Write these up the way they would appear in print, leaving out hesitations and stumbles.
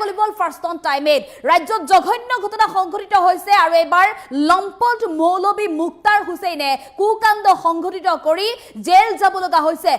কলিবল first on টাইমেট ৰাজ্যত জঘন্য ঘটনা সংঘটিত হৈছে আৰু এবাৰ লম্পট মৌলবী মুক্তাৰ হুছেইনে কুকাণ্ড সংঘটিত কৰি জেল যাব লগা হৈছে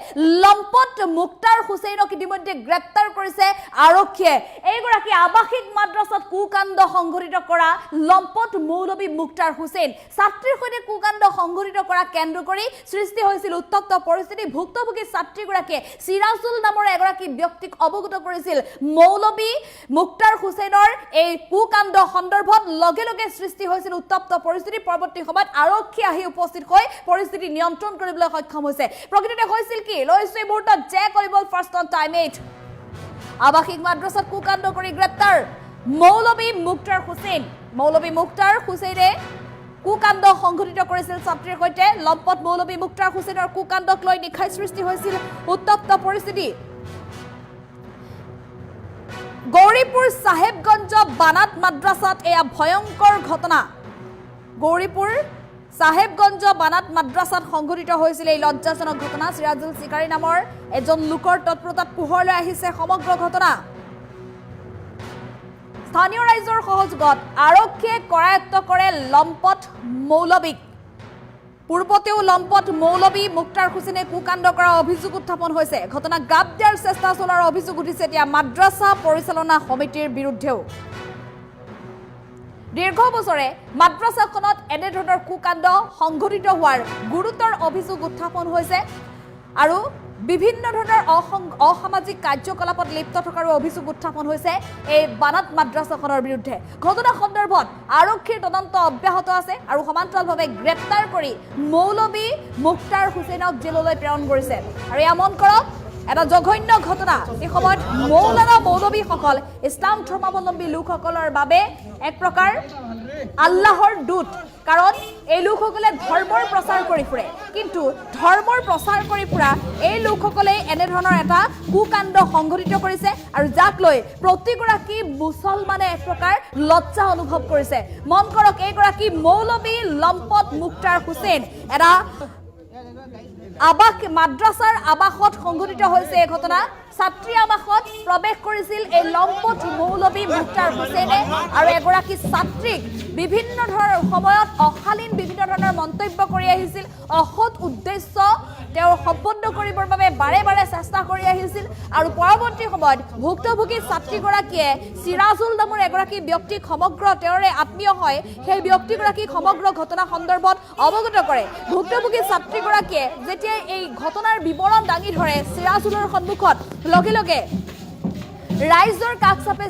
লম্পট মুক্তাৰ হুছেইনক ইতিমধ্যে গ্ৰেপ্তাৰ কৰিছে আৰক্ষীয়ে এইগৰাকী আৱাসিক মাদ্ৰাসাত কুকাণ্ড সংঘটিত কৰা লম্পট মৌলবী মুক্তাৰ হুছেইন ছাত্ৰীৰ সৈতে কুকাণ্ড সংঘটিত কৰা কেন্দ্ৰ কৰি সৃষ্টি হৈছিল উত্তপ্ত পৰিস্থিতি ভুক্তভোগী ছাত্ৰীগৰাকীয়ে সিৰাজুল নামৰ এগৰাকী ব্যক্তিক অৱগত কৰিছিল মৌলবী মুক্তাৰ হুছেইনৰ এই কুকাণ্ড সন্দৰ্ভত লগে লগে সৃষ্টি হৈছিল উত্তপ্ত পৰিস্থিতি পৰৱৰ্তী সময়ত আৰক্ষী আহি উপস্থিত হৈ পৰিস্থিতি নিয়ন্ত্ৰণ কৰিবলৈ সক্ষম হৈছে প্ৰকৃততে হৈছিল কি লৈছে এই মুহূৰ্তত জে কলিবল ফাৰ্ষ্ট অন টাইমেট আৱাসিক মাদ্ৰাসাত কুকাণ্ড কৰি গ্ৰেপ্তাৰ মৌলবী মুক্তাৰ হুছেইনে কুকাণ্ড সংঘটিত কৰিছিল ছাত্ৰীৰ সৈতে লম্পট মৌলবী মুক্তাৰ হুছেইনৰ কুকাণ্ডক লৈ নিখাই সৃষ্টি হৈছিল উত্তপ্ত পৰিস্থিতি গৌৰীপুৰ সাহেবগঞ্জ বানাত মাদ্ৰাসাত এয়া ভয়ংকৰ ঘটনা গৌৰীপুৰ সাহেবগঞ্জ বানাত মাদ্ৰাসাত সংঘটিত হৈছিল এই লজ্জাজনক ঘটনা সিৰাজুল চিকাৰী নামৰ এজন লোকৰ তৎপৰতাত পোহৰলৈ আহিছে সমগ্ৰ ঘটনা স্থানীয় ৰাইজৰ সহযোগত আৰক্ষীয়ে কৰায়ত্ব কৰে লম্পট মৌলবীক পূৰ্বতেও লম্পট মৌলবী মুক্তাৰ হুছেইনে কুকাণ্ড কৰাৰ অভিযোগ উত্থাপন হৈছে ঘটনাক গাপ দিয়াৰ চেষ্টা চলোৱাৰ অভিযোগ উঠিছে এতিয়া মাদ্ৰাসা পৰিচালনা সমিতিৰ বিৰুদ্ধেও দীৰ্ঘ বছৰে মাদ্ৰাসাখনত এনে ধৰণৰ কুকাণ্ড সংঘটিত হোৱাৰ গুৰুতৰ অভিযোগ উত্থাপন হৈছে আৰু বিভিন্ন ধৰণৰ অসামাজিক কাৰ্যকলাপত লিপ্ত থকাৰ অভিযোগ উত্থাপন হৈছে এই বানাত মাদ্ৰাসাখনৰ বিৰুদ্ধে ঘটনা সন্দৰ্ভত আৰক্ষীৰ তদন্ত অব্যাহত আছে আৰু সমান্তৰালভাৱে গ্ৰেপ্তাৰ কৰি মৌলবী মুক্তাৰ হুছেইনক জেললৈ প্ৰেৰণ কৰিছে আৰু এয়া মন কৰক এটা জঘন্য ঘটনা এই সময়ত মৌলবীসকল ইছলাম ধৰ্মাৱলম্বী লোকসকলৰ বাবে এক প্ৰকাৰ আল্লাহৰ দূত কাৰণ এই লোকসকলে ধৰ্মৰ প্ৰচাৰ কৰি ফুৰে কিন্তু ধৰ্মৰ প্ৰচাৰ কৰি ফুৰা এই লোকসকলে এনে ধৰণৰ এটা কুকাণ্ড সংঘটিত কৰিছে আৰু যাক লৈ প্ৰতিগৰাকী মুছলমানে এক প্ৰকাৰ লজ্জা অনুভৱ কৰিছে মন কৰক এইগৰাকী মৌলবী লম্পট মুক্তাৰ হুছেইন এটা মাদ্ৰাসাৰ আৱাসত সংঘটিত হৈছে এই ঘটনা ছাত্ৰী আৱাসত প্ৰৱেশ কৰিছিল এই লম্পট মৌলবী মুক্তাৰ হুছেইনে আৰু এগৰাকী ছাত্ৰীক বিভিন্ন ধৰণৰ সময়ত অশালীন বিভিন্ন ধৰণৰ মন্তব্য কৰি আহিছিল অসৎ উদ্দেশ্য তেওঁ সম্পন্ন কৰিবৰ বাবে বাৰে বাৰে চেষ্টা কৰি আহিছিল আৰু পৰৱৰ্তী সময়ত ভুক্তভোগী ছাত্ৰীগৰাকীয়ে সিৰাজুল নামৰ এগৰাকী ব্যক্তিক সমগ্ৰ তেওঁৰে আত্মীয় হয় সেই ব্যক্তিগৰাকীক সমগ্ৰ ঘটনা সন্দৰ্ভত অৱগত কৰে ভুক্তভোগী ছাত্ৰীগৰাকীয়ে যেতিয়া এই ঘটনাৰ বিৱৰণ দাঙি ধৰে সিৰাজুলৰ সন্মুখত লগে লগে ৰাইজৰ কাষ চাপে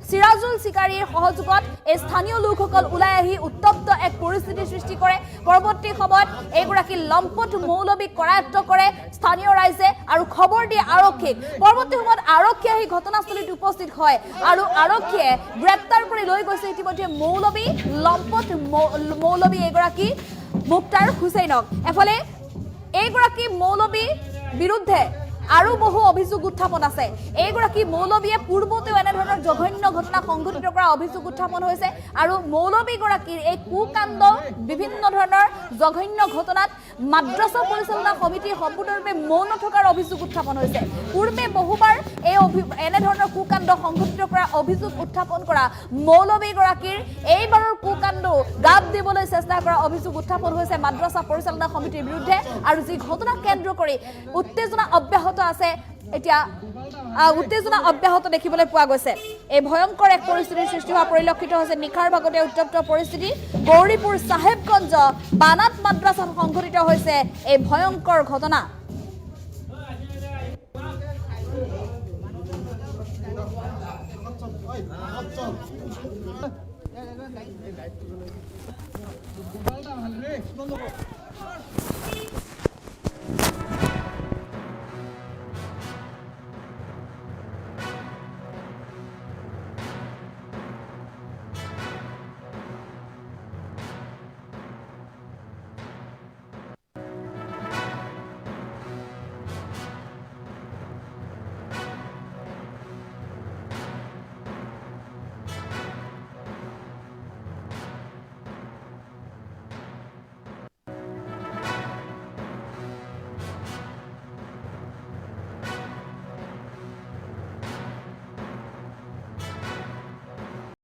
সিৰাজুল চিকাৰীৰ সহযোগত এই স্থানীয় লোকসকল ওলাই আহি উত্তপ্ত এক পৰিস্থিতি সৃষ্টি কৰে পৰৱৰ্তী সময়ত এইগৰাকী লম্পট মৌলবীক কৰায়ত্ব কৰে স্থানীয় ৰাইজে আৰু খবৰ দিয়ে আৰক্ষীক পৰৱৰ্তী সময়ত আৰক্ষী আহি ঘটনাস্থলীত উপস্থিত হয় আৰু আৰক্ষীয়ে গ্ৰেপ্তাৰ কৰি লৈ গৈছে ইতিমধ্যে লম্পট মৌলবী এগৰাকী মুক্তাৰ হুছেইনক এফালে এইগৰাকী মৌলবী বিৰুদ্ধে আৰু বহু অভিযোগ উত্থাপন আছে এইগৰাকী মৌলবীয়ে পূৰ্বতেও এনে ধৰণৰ জঘন্য ঘটনা সংঘটিত কৰা অভিযোগ উত্থাপন হৈছে আৰু মৌলবীগৰাকীৰ এই কুকাণ্ড বিভিন্ন ধৰণৰ জঘন্য ঘটনাত মাদ্ৰাসা পৰিচালনা সমিতি সম্পূৰ্ণৰূপে মৌন থকাৰ অভিযোগ উত্থাপন হৈছে পূৰ্বে বহুবাৰ এই এনে ধৰণৰ কুকাণ্ড সংঘটিত কৰাৰ অভিযোগ উত্থাপন কৰা মৌলবীগৰাকীৰ এইবাৰৰ কুকাণ্ড গাপ দিবলৈ চেষ্টা কৰা অভিযোগ উত্থাপন হৈছে মাদ্ৰাসা পৰিচালনা সমিতিৰ বিৰুদ্ধে আৰু যি ঘটনা কেন্দ্ৰ কৰি উত্তেজনা অব্যাহত আছে এতিয়া উত্তেজনা অব্যাহত দেখিবলৈ পোৱা গৈছে এই ভয়ংকৰ এক পৰিস্থিতিৰ সৃষ্টি হোৱা পৰিলক্ষিত হৈছে নিখাৰ ভাগতে উত্তপ্ত পৰিস্থিতি গৌৰীপুৰ সাহেবগঞ্জ বানাত মাদ্ৰাসাত সংঘটিত হৈছে এই ভয়ংকৰ ঘটনা